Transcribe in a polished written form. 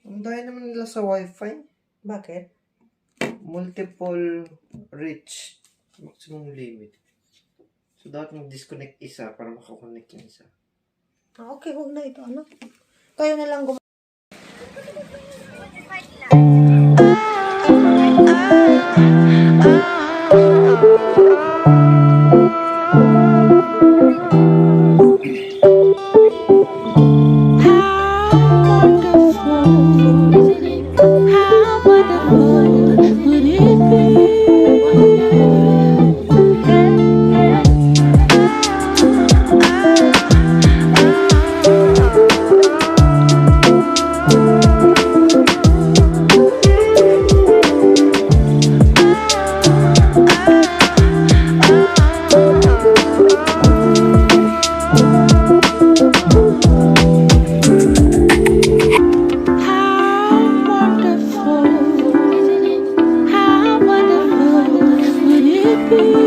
Ang dahil naman nila sa wifi. Bakit? Multiple reach. Maximum limit. So, dapat mag-disconnect isa para makakonect yung isa. Okay, huwag na ito. Ano? Kayo na lang How wonderful would it be?